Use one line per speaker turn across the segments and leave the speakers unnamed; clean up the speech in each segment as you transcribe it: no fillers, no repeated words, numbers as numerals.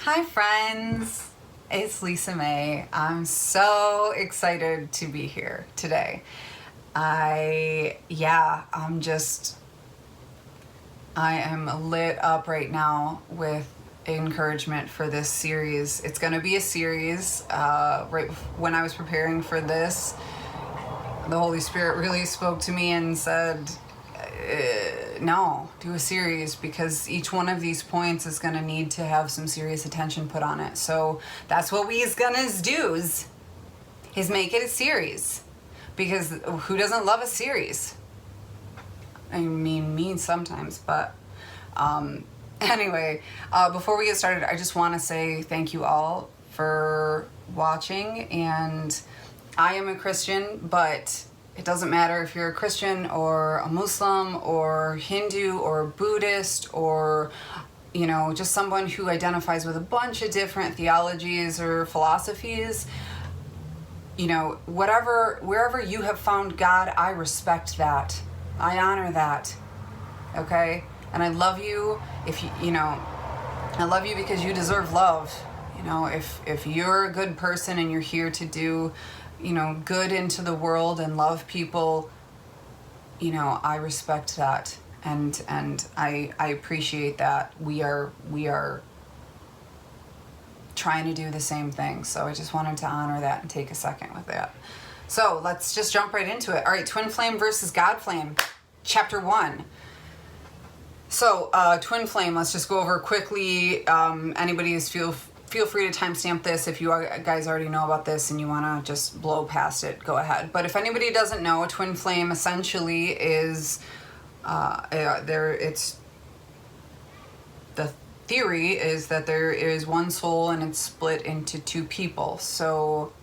Hi friends, it's Lisa May. I'm so excited to be here today. I am lit up right now with encouragement for this series. It's going to be a series. Right when I was preparing for this, the Holy Spirit really spoke to me and said, no, do a series, because each one of these points is going to need to have some serious attention put on it. So that's what we's gonna do is make it a series, because who doesn't love a series? I mean, me sometimes, but anyway, before we get started, I just want to say thank you all for watching. And I am a Christian, but it doesn't matter if you're a Christian or a Muslim or Hindu or Buddhist or, just someone who identifies with a bunch of different theologies or philosophies. Wherever you have found God, I respect that. I honor that. Okay? And I love you I love you because you deserve love. If you're a good person and you're here to do good into the world and love people, I respect that, and I appreciate that. We are trying to do the same thing. So I just wanted to honor that and take a second with that. So let's just jump right into it. All right, twin flame versus God flame, chapter 1. So twin flame, let's just go over quickly. Anybody is feel free to timestamp this if you guys already know about this and you want to just blow past it, go ahead. But if anybody doesn't know, a twin flame essentially is it's the theory is that there is one soul and it's split into two people. So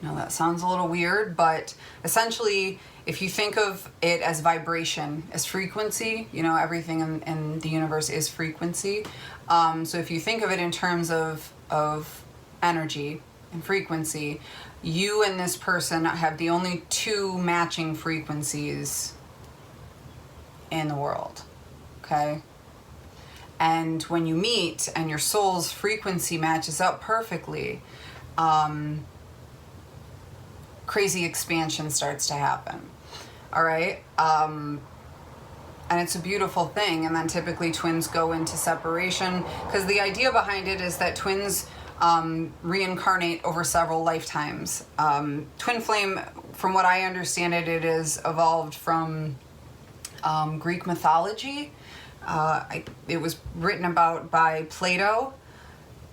that sounds a little weird, but essentially, if you think of it as vibration, as frequency, everything in the universe is frequency. So if you think of it in terms of energy and frequency, you and this person have the only two matching frequencies in the world, okay? And when you meet and your soul's frequency matches up perfectly, crazy expansion starts to happen. All right? And it's a beautiful thing. And then typically twins go into separation, because the idea behind it is that twins reincarnate over several lifetimes. Twin flame, from what I understand it, it is evolved from Greek mythology. It was written about by Plato,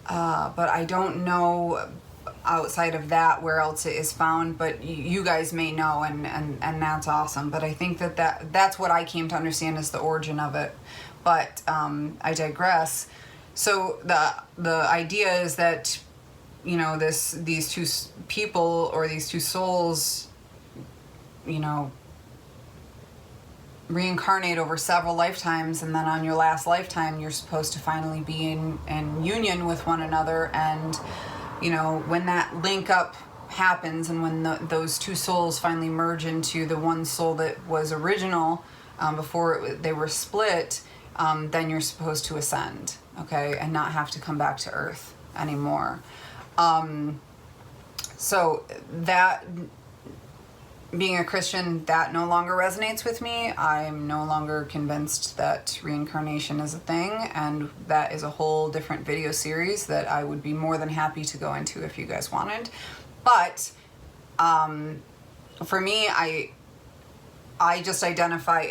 but I don't know outside of that where else it is found, but you guys may know, and that's awesome. But I think that's what I came to understand as the origin of it. But I digress. So the idea is that these two people, or these two souls, reincarnate over several lifetimes, and then on your last lifetime you're supposed to finally be in union with one another. And when that link up happens, and when those two souls finally merge into the one soul that was original before they were split, then you're supposed to ascend, okay, and not have to come back to Earth anymore. So that, being a Christian, that no longer resonates with me. I'm no longer convinced that reincarnation is a thing, and that is a whole different video series that I would be more than happy to go into if you guys wanted. But for me, I just identify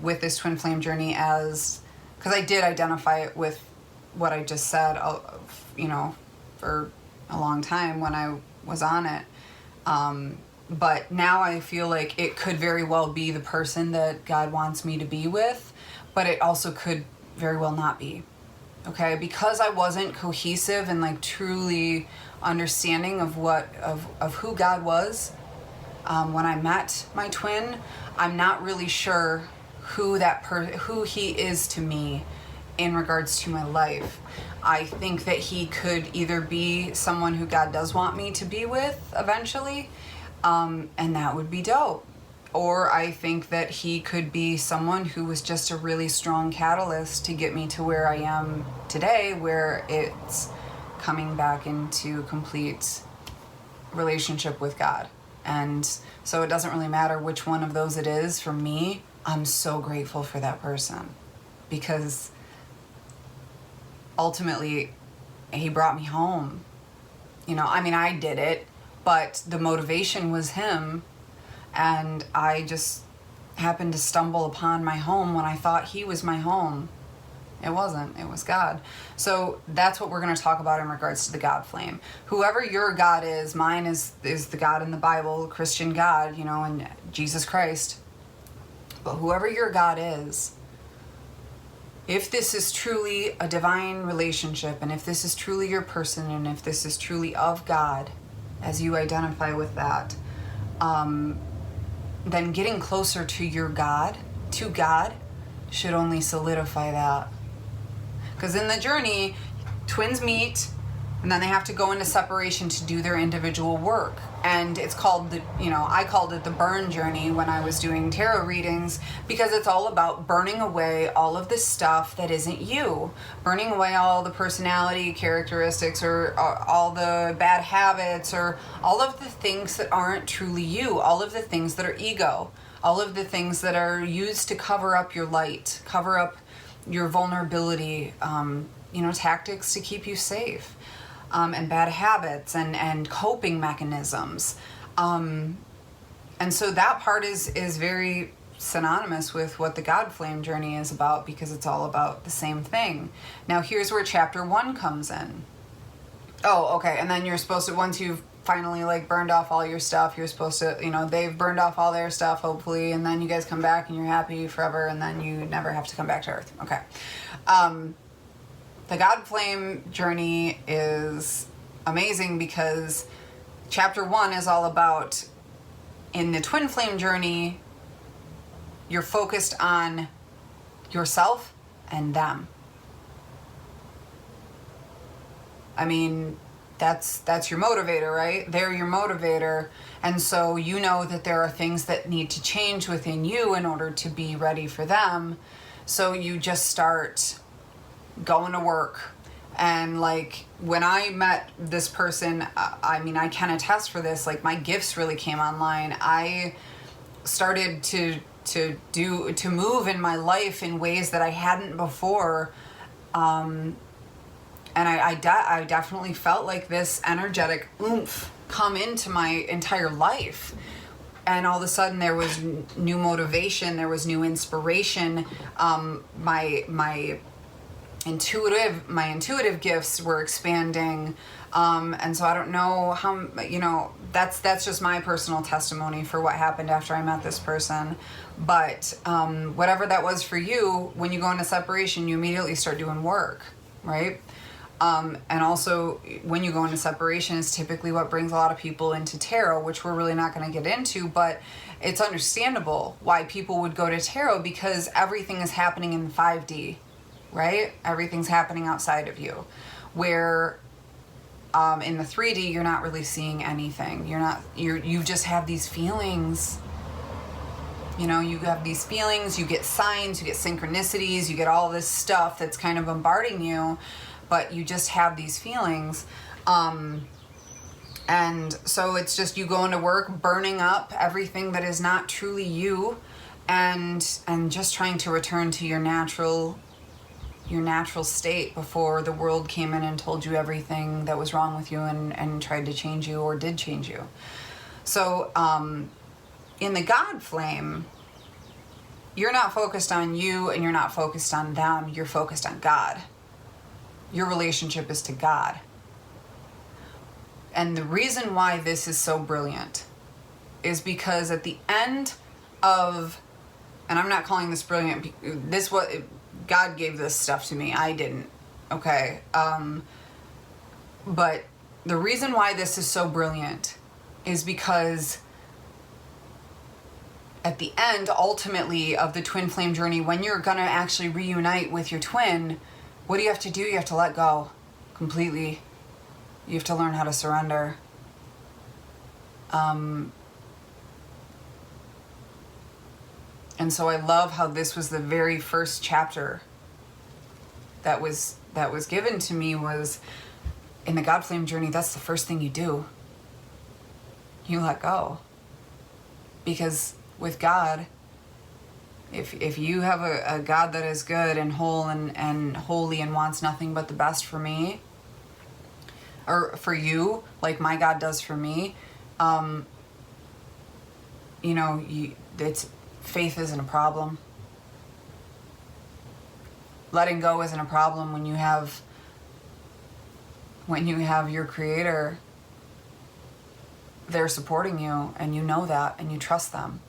with this twin flame journey as, because I did identify it with what I just said, for a long time when I was on it. But now I feel like it could very well be the person that God wants me to be with, but it also could very well not be. Okay? Because I wasn't cohesive and truly understanding of who God was when I met my twin, I'm not really sure who he is to me in regards to my life. I think that he could either be someone who God does want me to be with eventually, and that would be dope. or I think that he could be someone who was just a really strong catalyst to get me to where I am today, where it's coming back into complete relationship with God. And so it doesn't really matter which one of those it is. For me, I'm so grateful for that person, because ultimately he brought me home. I did it, but the motivation was him, and I just happened to stumble upon my home when I thought he was my home. It wasn't. It was God. So that's what we're going to talk about in regards to the God flame. Whoever your God is, mine is the God in the Bible, Christian God, and Jesus Christ. But whoever your God is, if this is truly a divine relationship, and if this is truly your person, and if this is truly of God, as you identify with that, then getting closer to God, should only solidify that. Because in the journey, twins meet, and then they have to go into separation to do their individual work. And it's called I called it the burn journey when I was doing tarot readings, because it's all about burning away all of the stuff that isn't you. Burning away all the personality characteristics, or all the bad habits, or all of the things that aren't truly you, all of the things that are ego, all of the things that are used to cover up your light, cover up your vulnerability, tactics to keep you safe. And bad habits and coping mechanisms. And so that part is very synonymous with what the God flame journey is about, because it's all about the same thing. Now here's where chapter 1 comes in. Oh, okay. And then you're supposed to, once you've finally burned off all your stuff, you're supposed to, they've burned off all their stuff, hopefully, and then you guys come back and you're happy forever, and then you never have to come back to Earth. Okay. The God flame journey is amazing, because chapter 1 is all about, in the twin flame journey, you're focused on yourself and them. That's your motivator, right? They're your motivator. And so you know that there are things that need to change within you in order to be ready for them. So you just start going to work. And when I met this person, I can attest for this, my gifts really came online. I started to move in my life in ways that I hadn't before. And I definitely felt like this energetic oomph come into my entire life. And all of a sudden there was new motivation, there was new inspiration. My intuitive gifts were expanding. And so I don't know how, that's just my personal testimony for what happened after I met this person. But whatever that was for you, when you go into separation, you immediately start doing work, right? And also, when you go into separation, is typically what brings a lot of people into tarot, which we're really not going to get into, but it's understandable why people would go to tarot, because everything is happening in 5D, right? Everything's happening outside of you. Where in the 3D, you're not really seeing anything. You just have these feelings. You have these feelings, you get signs, you get synchronicities, you get all this stuff that's kind of bombarding you. But you just have these feelings. And so it's just you going to work, burning up everything that is not truly you, and just trying to return to your natural state before the world came in and told you everything that was wrong with you and tried to change you or did change you. So in the God flame, you're not focused on you and you're not focused on them, you're focused on God. Your relationship is to God. And the reason why this is so brilliant is because at the end of, and I'm not calling this brilliant, God gave this stuff to me, I didn't, okay? But the reason why this is so brilliant is because at the end, ultimately, of the twin flame journey, when you're gonna actually reunite with your twin, what do you have to do? You have to let go completely. You have to learn how to surrender. And so I love how this was the very first chapter that was given to me. Was in the God flame journey, that's the first thing you do. You let go. Because with God, if you have a God that is good and whole and holy and wants nothing but the best for me, or for you, like my God does for me, it's faith isn't a problem. Letting go isn't a problem when you have your Creator there supporting you, and you know that, and you trust them.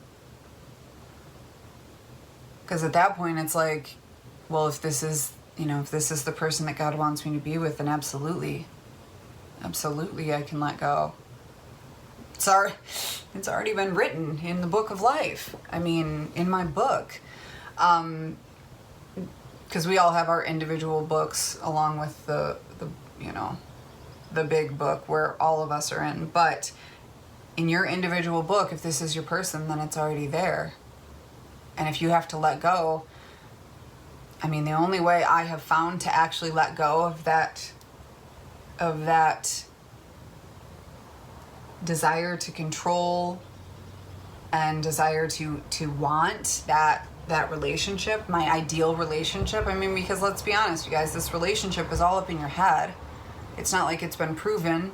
Because at that point, it's like, well, if this is the person that God wants me to be with, then absolutely I can let go. It's already been written in the book of life. I mean, in my book. Because we all have our individual books along with the big book where all of us are in. But in your individual book, if this is your person, then it's already there. And if you have to let go, I mean, the only way I have found to actually let go of that desire to control and desire to want that relationship, my ideal relationship. I mean, because let's be honest, you guys, this relationship is all up in your head. It's not like it's been proven,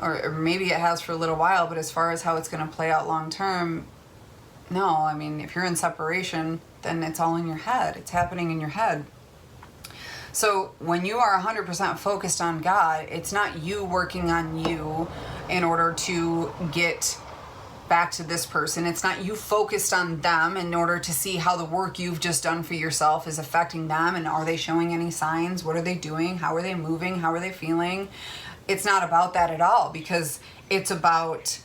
or maybe it has for a little while, but as far as how it's going to play out long term, no. I mean, if you're in separation, then it's all in your head. It's happening in your head. So when you are 100% focused on God, it's not you working on you in order to get back to this person. It's not you focused on them in order to see how the work you've just done for yourself is affecting them, and are they showing any signs? What are they doing? How are they moving? How are they feeling? It's not about that at all, because it's about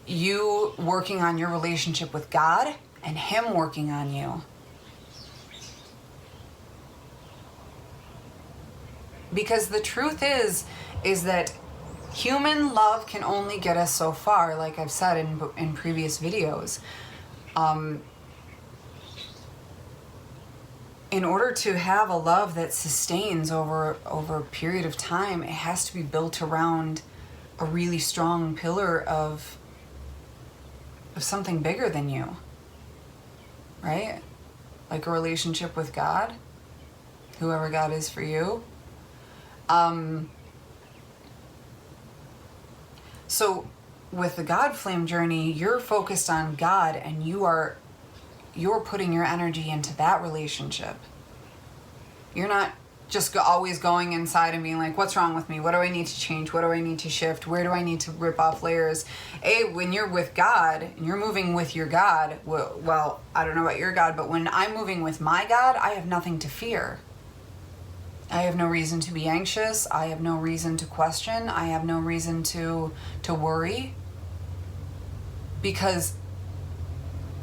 you working on your relationship with God and Him working on you. Because the truth is that human love can only get us so far, like I've said in previous videos. In order to have a love that sustains over a period of time, it has to be built around a really strong pillar of something bigger than you, right? Like a relationship with God, whoever God is for you. So with the God flame journey, you're focused on God, and you're putting your energy into that relationship. You're not just always going inside and being like, what's wrong with me? What do I need to change? What do I need to shift? Where do I need to rip off layers? When you're with God and you're moving with your God, well, I don't know about your God, but when I'm moving with my God, I have nothing to fear. I have no reason to be anxious. I have no reason to question. I have no reason to worry. Because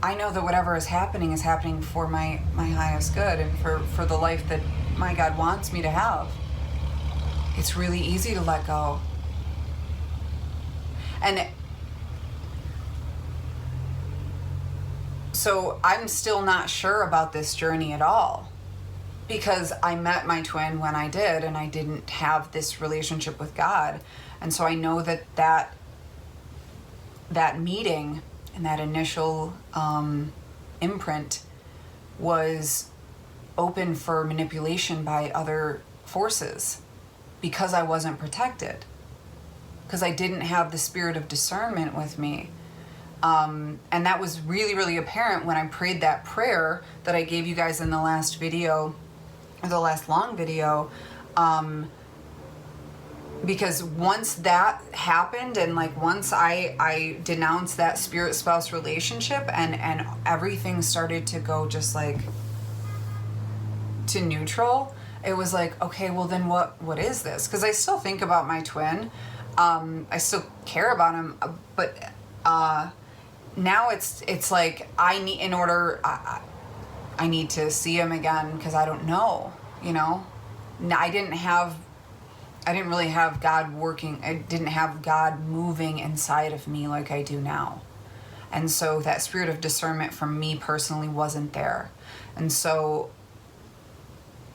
I know that whatever is happening for my highest good, and for the life that my God wants me to have. It's really easy to let go. And so I'm still not sure about this journey at all, because I met my twin when I did, and I didn't have this relationship with God. And so I know that meeting and that initial imprint was open for manipulation by other forces, because I wasn't protected, because I didn't have the Spirit of Discernment with me. And that was really, really apparent when I prayed that prayer that I gave you guys in the last video, or the last long video, because once that happened, and like once I denounced that spirit spouse relationship, and everything started to go just like to neutral, it was like, okay, well then what is this? Because I still think about my twin, I still care about him, but now it's like I need to see him again, because I don't know, I didn't really have God working. I didn't have God moving inside of me like I do now. And so that spirit of discernment from me personally wasn't there. And so,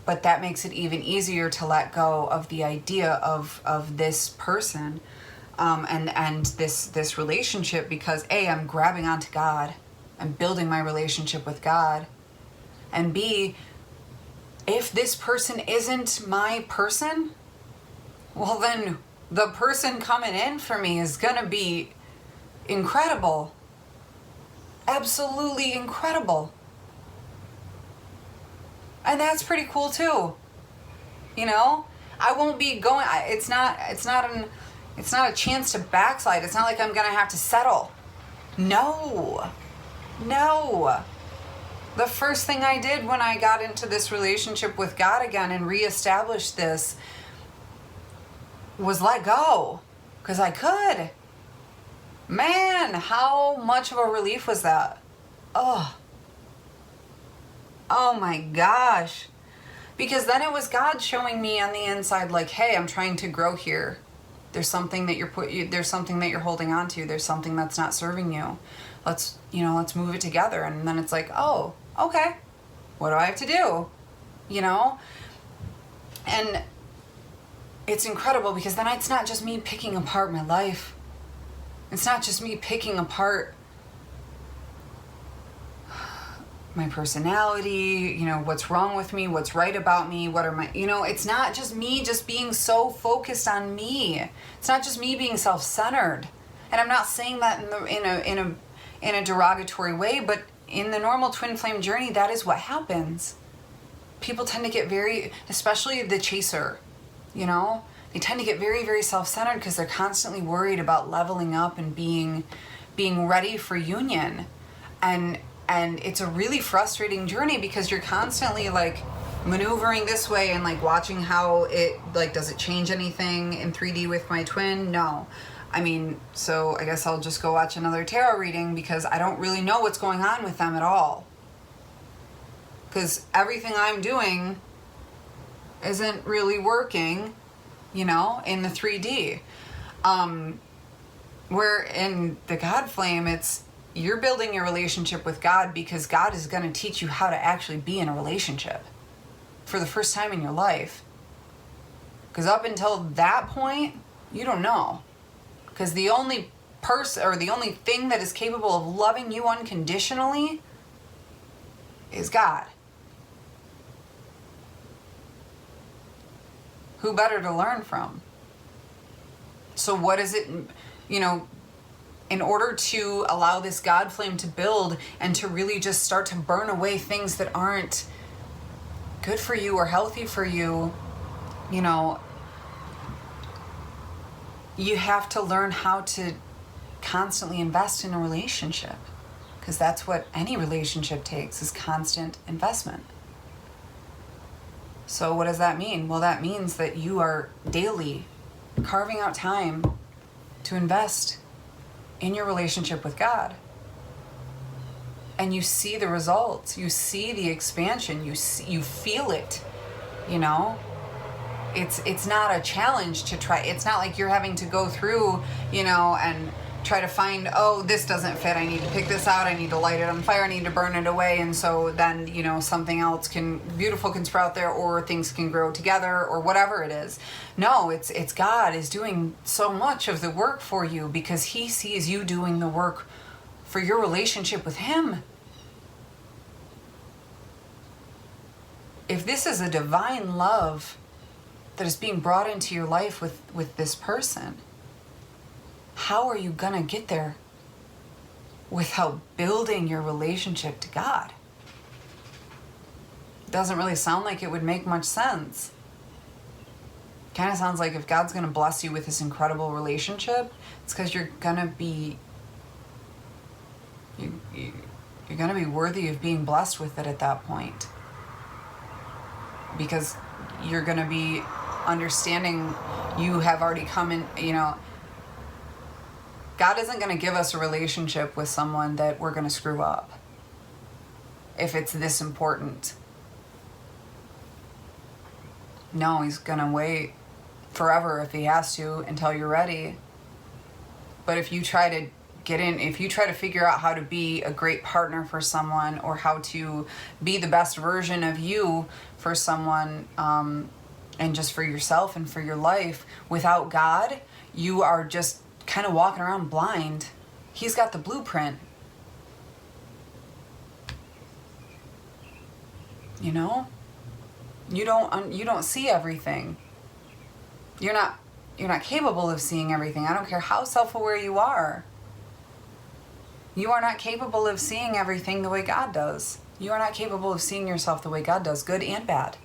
but that makes it even easier to let go of the idea of this person, and this relationship, because A, I'm grabbing onto God. I'm building my relationship with God. And B, if this person isn't my person, well then the person coming in for me is gonna be incredible. Absolutely incredible. And that's pretty cool too. You know? I won't be going, it's not a chance to backslide. It's not like I'm gonna have to settle. No. The first thing I did when I got into this relationship with God again and reestablished this was let go. Because I could. Man, how much of a relief was that? Oh my gosh. Because then it was God showing me on the inside, like, hey, I'm trying to grow here. There's something that there's something that you're holding on to. There's something that's not serving you. Let's move it together. And then it's like, oh, okay. What do I have to do? You know? And it's incredible because then it's not just me picking apart my life. It's not just me picking apart my personality, what's wrong with me, what's right about me, what are my, it's not just me just being so focused on me. It's not just me being self-centered. And I'm not saying that in a derogatory way, but in the normal twin flame journey, that is what happens. People tend to get especially the chaser, they tend to get very, very self-centered because they're constantly worried about leveling up and being ready for union. And it's a really frustrating journey because you're constantly like maneuvering this way and like watching how it, like, does it change anything in 3D with my twin? No. So I guess I'll just go watch another tarot reading because I don't really know what's going on with them at all. Because everything I'm doing isn't really working, in the 3D. Where in the God flame, you're building your relationship with God because God is going to teach you how to actually be in a relationship for the first time in your life. Because up until that point, you don't know. Because the only person or the only thing that is capable of loving you unconditionally is God. Who better to learn from? So what is it, in order to allow this God flame to build and to really just start to burn away things that aren't good for you or healthy for you, you have to learn how to constantly invest in a relationship, because that's what any relationship takes, is constant investment. So what does that mean? Well, that means that you are daily carving out time to invest in your relationship with God. And you see the results. You see the expansion. You feel it, It's not a challenge to try. It's not like you're having to go through, and try to find, oh, this doesn't fit. I need to pick this out. I need to light it on fire. I need to burn it away. And so then, something else beautiful can sprout there, or things can grow together, or whatever it is. No, it's God is doing so much of the work for you because he sees you doing the work for your relationship with him. If this is a divine love that is being brought into your life with this person, how are you gonna get there without building your relationship to God? It doesn't really sound like it would make much sense. Kind of sounds like if God's gonna bless you with this incredible relationship, it's because you're gonna be worthy of being blessed with it at that point. Because you're gonna be understanding you have already come in, God isn't going to give us a relationship with someone that we're going to screw up if it's this important. No, he's going to wait forever if he has to until you're ready. But if you try to if you try to figure out how to be a great partner for someone, or how to be the best version of you for someone, and just for yourself and for your life, without God, you are just kind of walking around blind. He's got the blueprint. You know? You don't see everything. You're not capable of seeing everything. I don't care how self-aware you are. You are not capable of seeing everything the way God does. You are not capable of seeing yourself the way God does, good and bad.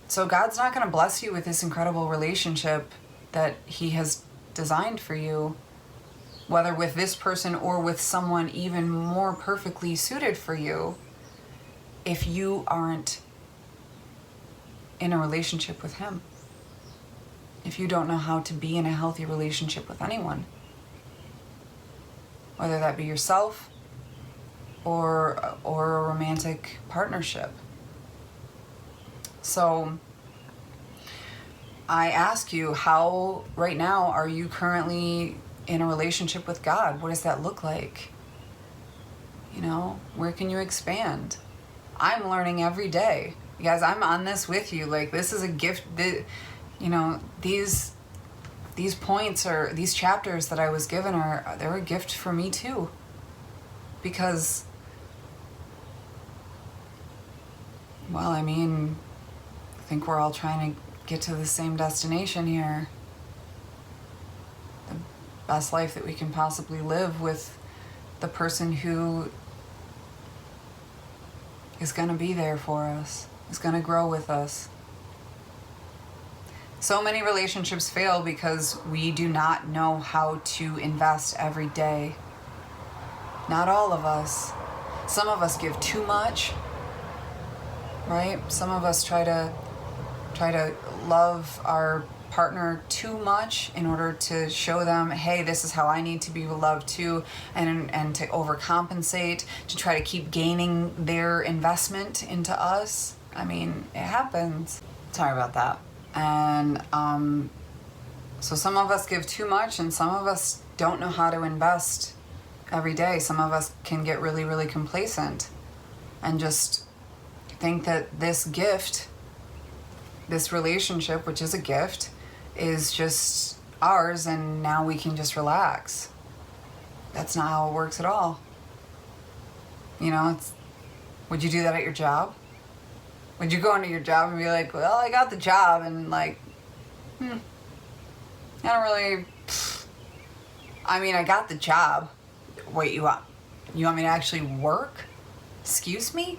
So God's not going to bless you with this incredible relationship that He has designed for you, whether with this person or with someone even more perfectly suited for you, if you aren't in a relationship with Him. If you don't know how to be in a healthy relationship with anyone, whether that be yourself or a romantic partnership. So I ask you, how right now are you currently in a relationship with God? What does that look like? You know, where can you expand? I'm learning every day. You guys, I'm on this with you. Like, this is a gift that, you know, these points, or these chapters that I was given, they're a gift for me too. Because, well, I mean, I think we're all trying to get to the same destination here. The best life that we can possibly live with the person who is going to be there for us, is going to grow with us. So many relationships fail because we do not know how to invest every day. Not all of us. Some of us give too much, right? Some of us try to love our partner too much in order to show them, hey, this is how I need to be loved too, and to overcompensate, to try to keep gaining their investment into us. I mean, it happens. Sorry about that. And so some of us give too much, and some of us don't know how to invest every day. Some of us can get really, really complacent and just think that this gift, this relationship, which is a gift, is just ours, and now we can just relax. That's not how it works at all. You know, would you do that at your job? Would you go into your job and be like, well, I got the job, and like, I don't really, I mean, I got the job. Wait, you want me to actually work? Excuse me?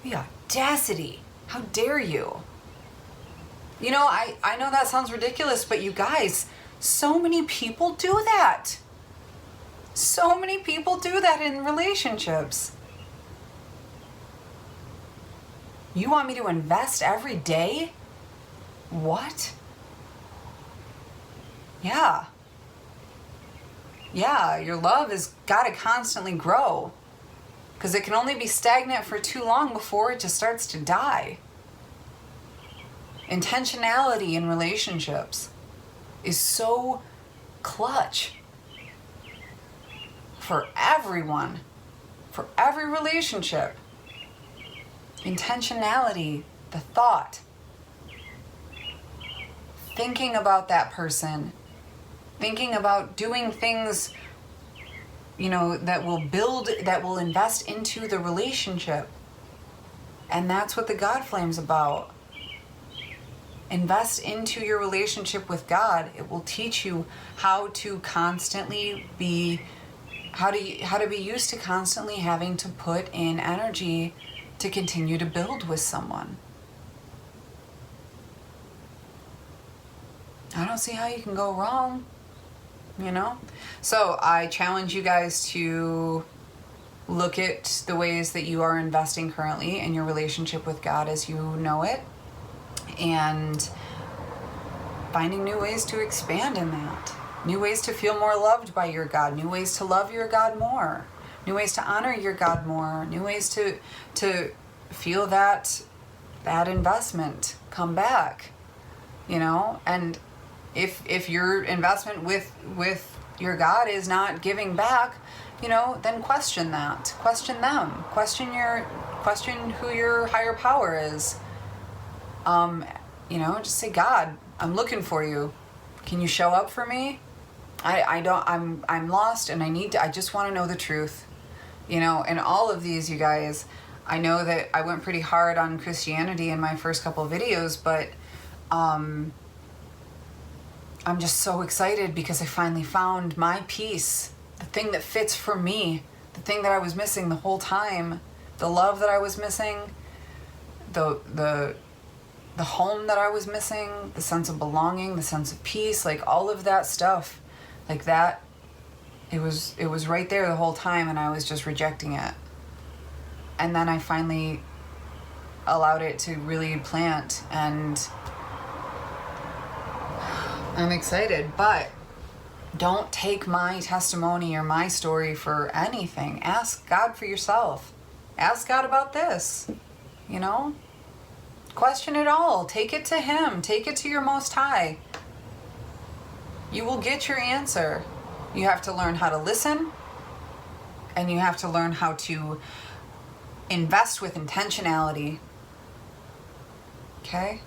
The audacity. How dare you? You know, I know that sounds ridiculous, but you guys, so many people do that. So many people do that in relationships. You want me to invest every day? What? Yeah. Yeah, your love has got to constantly grow, because it can only be stagnant for too long before it just starts to die. Intentionality in relationships is so clutch for everyone, for every relationship. Intentionality, the thought, thinking about that person, thinking about doing things, you know, that will invest into the relationship. And that's what the God Flame's about. Invest into your relationship with God. It will teach you how to constantly be, how to be used to constantly having to put in energy to continue to build with someone. I don't see how you can go wrong, you know? So I challenge you guys to look at the ways that you are investing currently in your relationship with God as you know it, and finding new ways to expand in that. New ways to feel more loved by your God. New ways to love your God more. New ways to honor your God more. New ways to feel that investment come back, you know? And if your investment with your God is not giving back, then question that. Question them. Question who your higher power is. Just say, God, I'm looking for you. Can you show up for me? I'm lost, and I just want to know the truth. And all of these, you guys, I know that I went pretty hard on Christianity in my first couple of videos, but I'm just so excited because I finally found my peace, the thing that fits for me, the thing that I was missing the whole time, the love that I was missing, the home that I was missing, the sense of belonging, the sense of peace, like all of that stuff, like that, it was right there the whole time, and I was just rejecting it. And then I finally allowed it to really plant, and I'm excited. But don't take my testimony or my story for anything. Ask God for yourself. Ask God about this, Question it all. Take it to Him. Take it to your Most High. You will get your answer. You have to learn how to listen, and you have to learn how to invest with intentionality. Okay?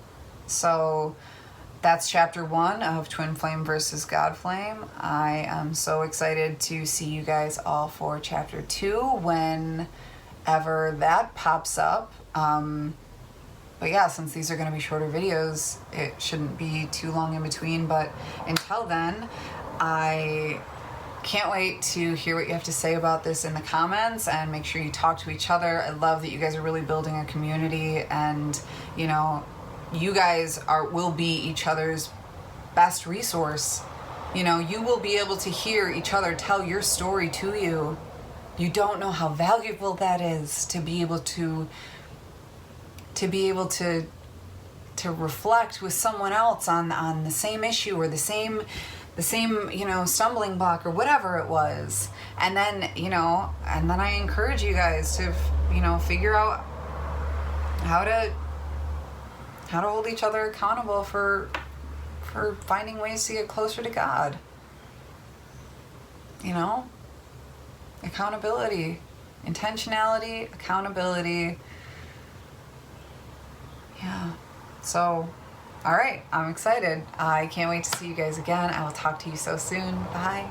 So that's chapter 1 of Twin Flame versus God Flame. I am so excited to see you guys all for chapter 2 whenever that pops up. But yeah, since these are going to be shorter videos, it shouldn't be too long in between. But until then, I can't wait to hear what you have to say about this in the comments, and make sure you talk to each other. I love that you guys are really building a community, and you guys will be each other's best resource. You will be able to hear each other tell your story to you. You don't know how valuable that is, to be able to reflect with someone else on the same issue, or the same stumbling block, or whatever it was. And then I encourage you guys to figure out how to hold each other accountable for finding ways to get closer to God. Accountability, intentionality, accountability. Yeah. So, all right, I'm excited. I can't wait to see you guys again. I will talk to you so soon. Bye.